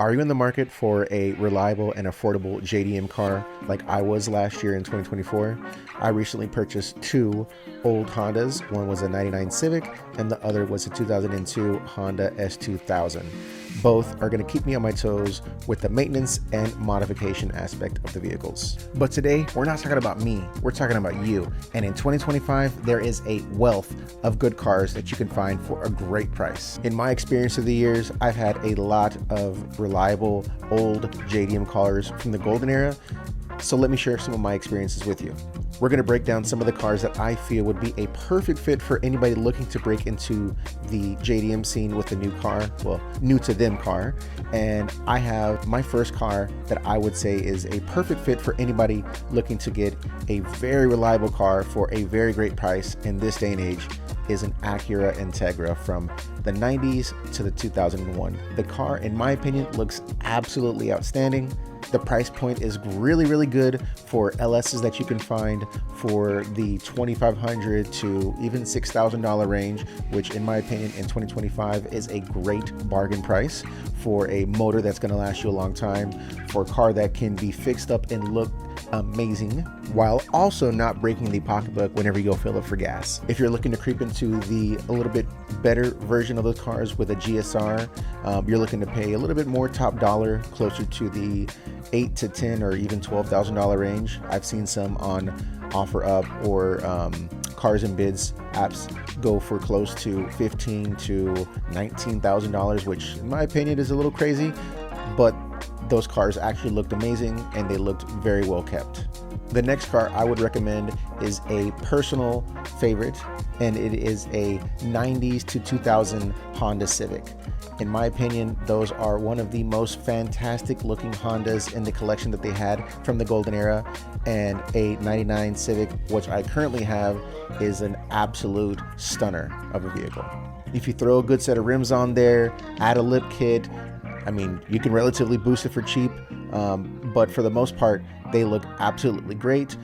Are you in the market for a reliable and affordable JDM car like I was last year in 2024? I recently purchased two old Hondas. One was a 99 Civic and the other was a 2002 Honda S2000. Both are going to keep me on my toes with the maintenance and modification aspect of the vehicles. But today, we're not talking about me, we're talking about you. And in 2025, there is a wealth of good cars that you can find for a great price. In my experience of the years, I've had a lot of reliable old JDM cars from the golden era. So let me share some of my experiences with you. We're going to break down some of the cars that I feel would be a perfect fit for anybody looking to break into the JDM scene with a new car, well, new to them car. And I have my first car that I would say is a perfect fit for anybody looking to get a very reliable car for a very great price in this day and age. Is an Acura Integra from the 90s to the 2001. The car, in my opinion, looks absolutely outstanding. The price point is really, really good for LSs that you can find for the $2,500 to even $6,000 range, which in my opinion in 2025 is a great bargain price for a motor that's going to last you a long time, for a car that can be fixed up and look amazing while also not breaking the pocketbook whenever you go fill up for gas. If you're looking to creep into the a little bit better version of those cars with a GSR, you're looking to pay a little bit more top dollar, closer to the $8,000 to $10,000 or even $12,000 range. I've seen some on OfferUp or Cars and Bids apps go for close to $15,000 to $19,000, which in my opinion is a little crazy, but those cars actually looked amazing and they looked very well kept. The next car I would recommend is a personal favorite, and it is a 90s to 2000 Honda Civic. In my opinion, those are one of the most fantastic looking Hondas in the collection that they had from the golden era, and a 99 Civic, which I currently have, is an absolute stunner of a vehicle. If you throw a good set of rims on there, add a lip kit, I mean, you can relatively boost it for cheap, but for the most part, they look absolutely great.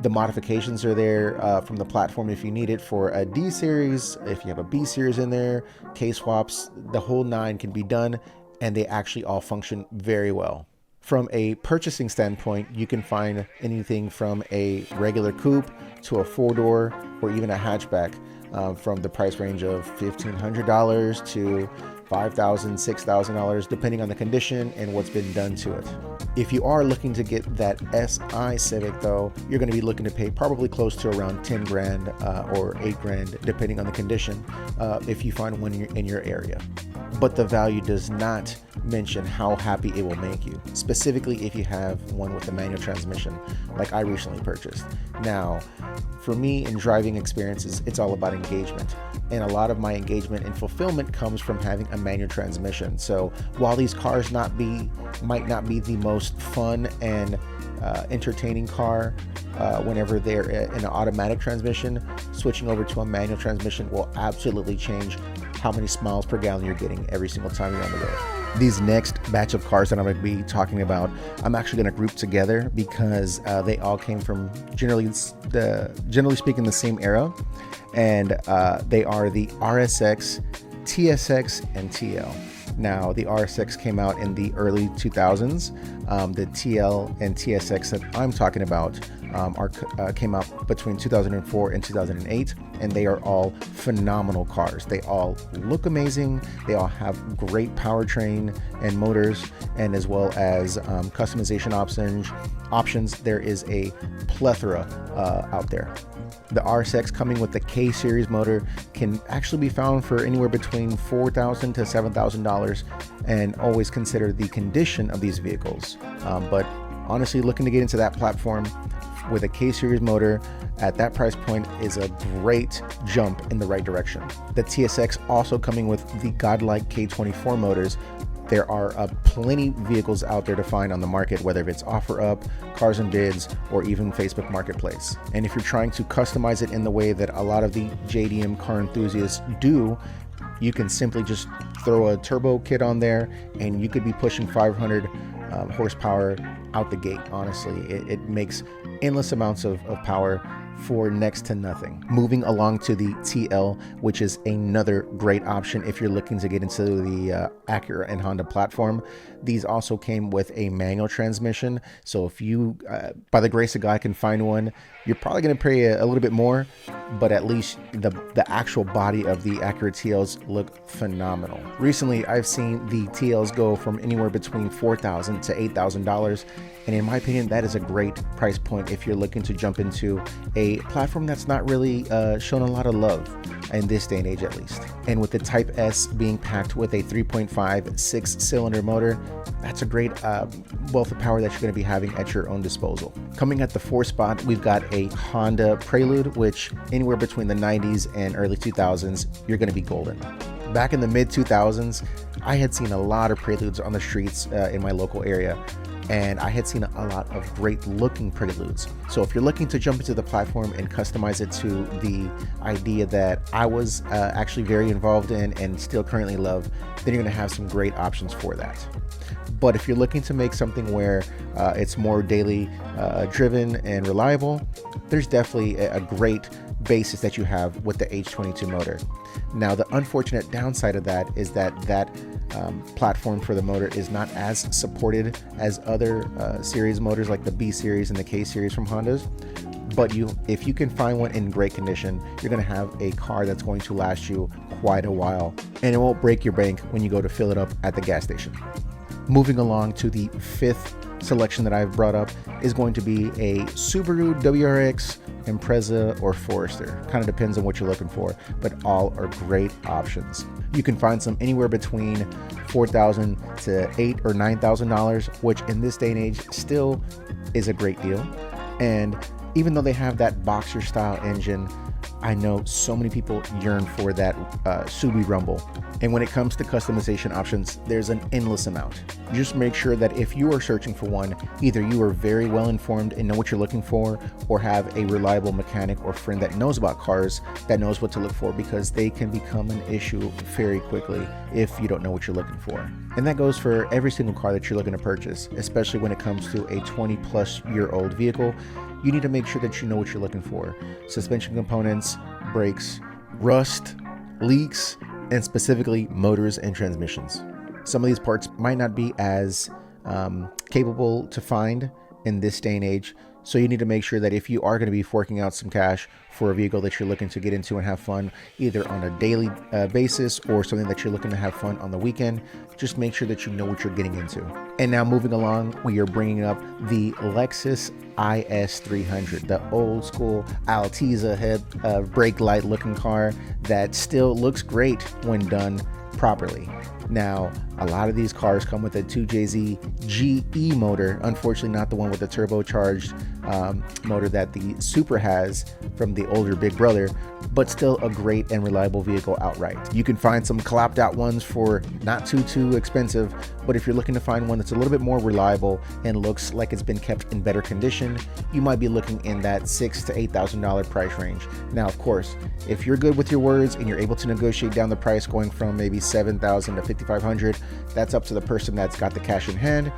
The modifications are there from the platform if you need it for a D series. If you have a B series in there, K-swaps, the whole nine can be done, and they actually all function very well. From a purchasing standpoint, you can find anything from a regular coupe to a four-door or even a hatchback, from the price range of $1,500 to $5,000, $6,000, depending on the condition and what's been done to it. If you are looking to get that SI Civic though, you're going to be looking to pay probably close to around 10 grand or 8 grand, depending on the condition, if you find one in your area. But the value does not mention how happy it will make you, specifically if you have one with a manual transmission like I recently purchased. Now, for me in driving experiences, it's all about engagement, and a lot of my engagement and fulfillment comes from having a manual transmission. So while these cars might not be the most fun and entertaining car whenever they're in an automatic transmission, switching over to a manual transmission will absolutely change how many miles per gallon you're getting every single time you're on the road. These next batch of cars that I'm going to be talking about, I'm actually going to group together because they all came from generally speaking the same era, and they are the RSX, TSX, and TL. Now, the RSX came out in the early 2000s. The TL and TSX that I'm talking about came out between 2004 and 2008, and they are all phenomenal cars. They all look amazing. They all have great powertrain and motors, and as well as customization options. There is a plethora out there. The RSX, coming with the K series motor, can actually be found for anywhere between $4,000 to $7,000, and always consider the condition of these vehicles. But honestly, looking to get into that platform with a K series motor at that price point is a great jump in the right direction. The TSX also coming with the godlike K24 motors. There are plenty vehicles out there to find on the market, whether it's OfferUp, Cars and Bids, or even Facebook Marketplace. And if you're trying to customize it in the way that a lot of the JDM car enthusiasts do, you can simply just throw a turbo kit on there and you could be pushing 500 horsepower out the gate. Honestly, it makes endless amounts of power for next to nothing. Moving along to the TL, which is another great option if you're looking to get into the Acura and Honda platform. These also came with a manual transmission, so if you, by the grace of God, can find one, you're probably going to pay a little bit more, but at least the actual body of the Acura TLs look phenomenal. Recently, I've seen the TLs go from anywhere between $4,000 to $8,000, and in my opinion, that is a great price point if you're looking to jump into a platform that's not really shown a lot of love in this day and age, at least. And with the Type S being packed with a 3.5 6-cylinder motor, that's a great wealth of power that you're going to be having at your own disposal. Coming at the 4th spot, we've got a Honda Prelude, which anywhere between the 90s and early 2000s, you're going to be golden. Back in the mid 2000s, I had seen a lot of Preludes on the streets in my local area, and I had seen a lot of great looking Preludes. So if you're looking to jump into the platform and customize it to the idea that I was actually very involved in and still currently love, then you're going to have some great options for that. But if you're looking to make something where it's more daily driven and reliable, there's definitely a great basis that you have with the H22 motor. Now, the unfortunate downside of that is that platform for the motor is not as supported as other series motors like the B series and the K series from Hondas. But if you can find one in great condition, you're going to have a car that's going to last you quite a while, and it won't break your bank when you go to fill it up at the gas station. Moving along to the 5th selection that I've brought up is going to be a Subaru WRX, Impreza, or Forester. Kind of depends on what you're looking for, but all are great options. You can find some anywhere between $4,000 to $8,000 or $9,000, which in this day and age still is a great deal. And even though they have that boxer style engine, I know so many people yearn for that Subi Rumble. And when it comes to customization options, there's an endless amount. Just make sure that if you are searching for one, either you are very well informed and know what you're looking for, or have a reliable mechanic or friend that knows about cars, that knows what to look for, because they can become an issue very quickly if you don't know what you're looking for. And that goes for every single car that you're looking to purchase, especially when it comes to a 20-plus-year-old vehicle. You need to make sure that you know what you're looking for. Suspension components, brakes, rust, leaks, and specifically motors and transmissions. Some of these parts might not be as capable to find in this day and age, so you need to make sure that if you are going to be forking out some cash for a vehicle that you're looking to get into and have fun, either on a daily basis or something that you're looking to have fun on the weekend, just make sure that you know what you're getting into. And now moving along, we are bringing up the Lexus IS300, the old school Altiza head brake light looking car that still looks great when done properly. Now, a lot of these cars come with a 2JZ GE motor, unfortunately not the one with the turbocharged motor that the Supra has from the older Big Brother, but still a great and reliable vehicle outright. You can find some clapped out ones for not too expensive, but if you're looking to find one that's a little bit more reliable and looks like it's been kept in better condition, you might be looking in that $6,000 to $8,000 price range. Now, of course, if you're good with your words and you're able to negotiate down the price going from maybe $7,000 to $5,500, that's up to the person that's got the cash in hand.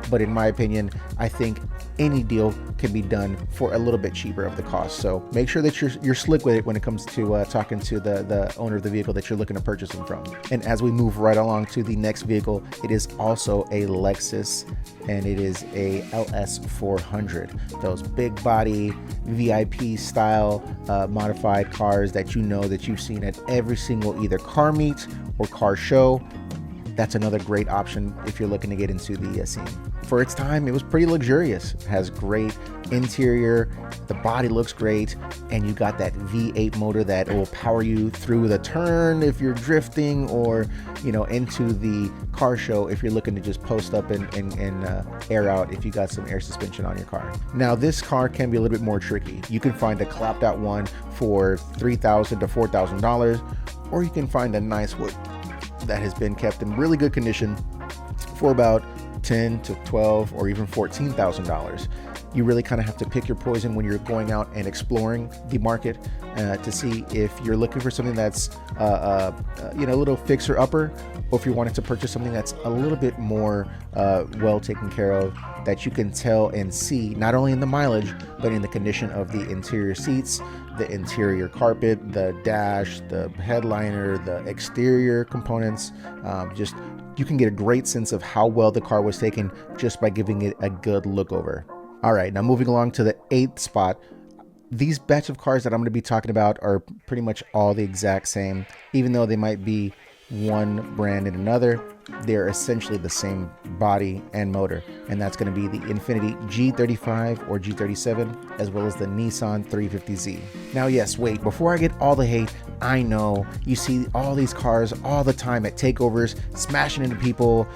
But in my opinion, I think any deal can be done for a little bit cheaper of the cost. So make sure that you're slick with it when it comes to talking to the owner of the vehicle that you're looking to purchase them from. And as we move right along to the next vehicle, it is also a Lexus, and it is a LS400. Those big body VIP style modified cars that you know that you've seen at every single either car meet or car show. That's another great option if you're looking to get into the scene. For its time, it was pretty luxurious. It has great interior, the body looks great, and you got that V8 motor that will power you through the turn if you're drifting, or into the car show if you're looking to just post up and air out if you got some air suspension on your car. Now, this car can be a little bit more tricky. You can find a clapped out one for $3,000 to $4,000, or you can find a nice one that has been kept in really good condition for about $10,000 to $12,000 or even $14,000. You really kind of have to pick your poison when you're going out and exploring the market to see if you're looking for something that's a little fixer upper, or if you wanted to purchase something that's a little bit more well taken care of, that you can tell and see not only in the mileage but in the condition of the interior seats, the interior carpet, the dash, the headliner, the exterior components. Just you can get a great sense of how well the car was taken just by giving it a good look over. All right, now moving along to the 8th spot. These batch of cars that I'm going to be talking about are pretty much all the exact same. Even though they might be one brand and another, they're essentially the same body and motor, and that's going to be the Infiniti G35 or G37, as well as the Nissan 350Z. Now, yes, wait, before I get all the hate, I know you see all these cars all the time at takeovers, smashing into people,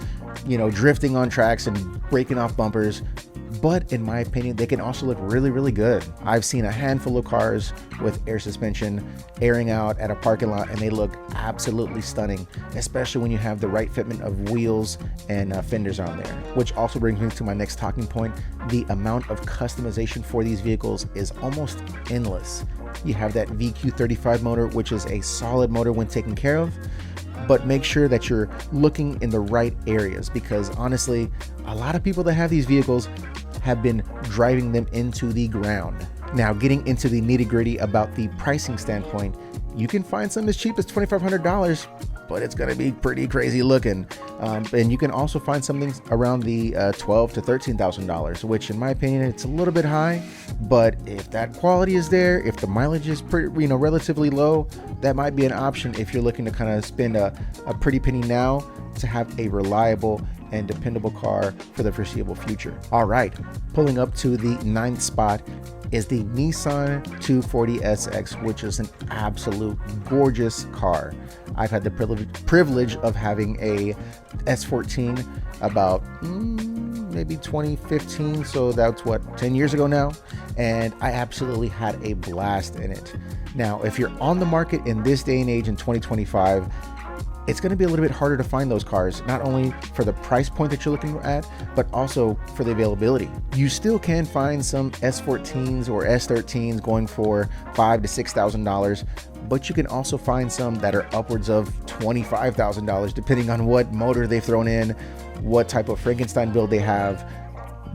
drifting on tracks and breaking off bumpers. But in my opinion, they can also look really, really good. I've seen a handful of cars with air suspension airing out at a parking lot, and they look absolutely stunning, especially when you have the right fitment of wheels and fenders on there. Which also brings me to my next talking point. The amount of customization for these vehicles is almost endless. You have that VQ35 motor, which is a solid motor when taken care of, but make sure that you're looking in the right areas, because honestly, a lot of people that have these vehicles have been driving them into the ground. Now, getting into the nitty-gritty about the pricing standpoint, you can find some as cheap as $2,500, but it's going to be pretty crazy looking. And you can also find something around the $12,000 to $13,000, which in my opinion, it's a little bit high. But if that quality is there, if the mileage is pretty, relatively low, that might be an option if you're looking to kind of spend a pretty penny now to have a reliable and dependable car for the foreseeable future. All right, pulling up to the 9th spot is the Nissan 240SX, which is an absolute gorgeous car. I've had the privilege of having a S14 about maybe 2015, so that's 10 years ago now, and I absolutely had a blast in it. Now, if you're on the market in this day and age in 2025, it's going to be a little bit harder to find those cars, not only for the price point that you're looking at, but also for the availability. You still can find some S14s or S13s going for $5,000 to $6,000, but you can also find some that are upwards of $25,000, depending on what motor they've thrown in, what type of Frankenstein build they have.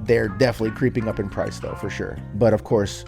They're definitely creeping up in price though, for sure. But of course,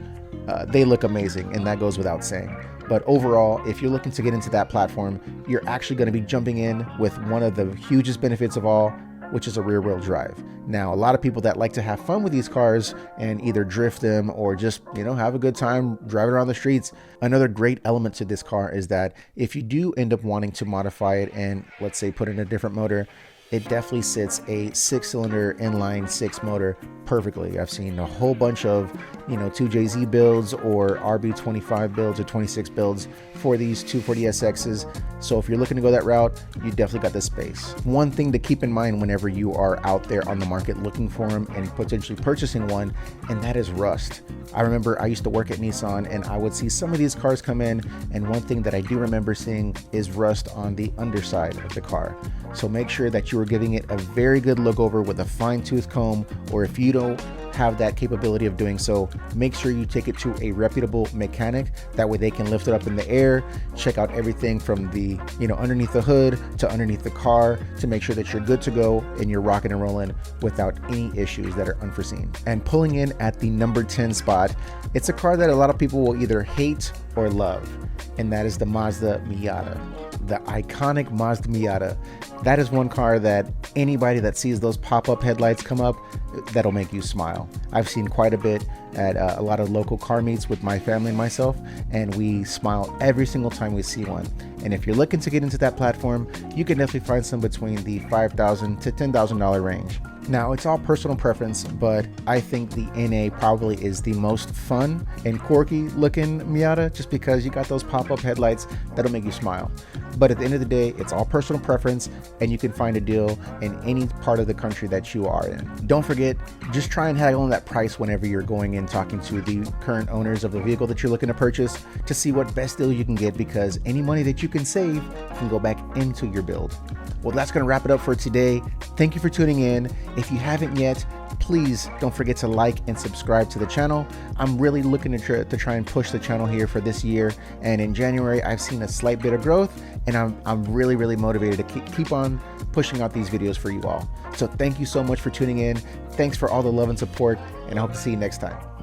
they look amazing, and that goes without saying. But overall, if you're looking to get into that platform, you're actually going to be jumping in with one of the hugest benefits of all, which is a rear-wheel drive. Now, a lot of people that like to have fun with these cars and either drift them or just, have a good time driving around the streets, another great element to this car is that if you do end up wanting to modify it and, let's say, put in a different motor, it definitely sits a 6-cylinder inline 6 motor perfectly. I've seen a whole bunch of 2JZ builds or RB25 builds or 26 builds for these 240SXs. So if you're looking to go that route, you definitely got the space. One thing to keep in mind whenever you are out there on the market looking for them and potentially purchasing one, and that is rust. I remember I used to work at Nissan, and I would see some of these cars come in, and one thing that I do remember seeing is rust on the underside of the car. So make sure that you are giving it a very good look over with a fine-tooth comb, or if you don't have that capability of doing so, make sure you take it to a reputable mechanic. That way they can lift it up in the air, check out everything from the underneath the hood to underneath the car to make sure that you're good to go and you're rocking and rolling without any issues that are unforeseen. And pulling in at the number 10 spot, it's a car that a lot of people will either hate or love, and that is the Mazda Miata. The iconic Mazda Miata. That is one car that anybody that sees those pop-up headlights come up, that'll make you smile. I've seen quite a bit at a lot of local car meets with my family and myself, and we smile every single time we see one. And if you're looking to get into that platform, you can definitely find some between the $5,000 to $10,000 range. Now, it's all personal preference, but I think the NA probably is the most fun and quirky looking Miata, just because you got those pop-up headlights that'll make you smile. But at the end of the day, it's all personal preference, and you can find a deal in any part of the country that you are in. Don't forget, just try and haggle on that price whenever you're going in talking to the current owners of the vehicle that you're looking to purchase to see what best deal you can get, because any money that you can save can go back into your build. Well, that's going to wrap it up for today. Thank you for tuning in. If you haven't yet, Please don't forget to like and subscribe to the channel. I'm really looking to try and push the channel here for this year. And in January, I've seen a slight bit of growth, and I'm really motivated to keep on pushing out these videos for you all. So thank you so much for tuning in. Thanks for all the love and support, and I hope to see you next time.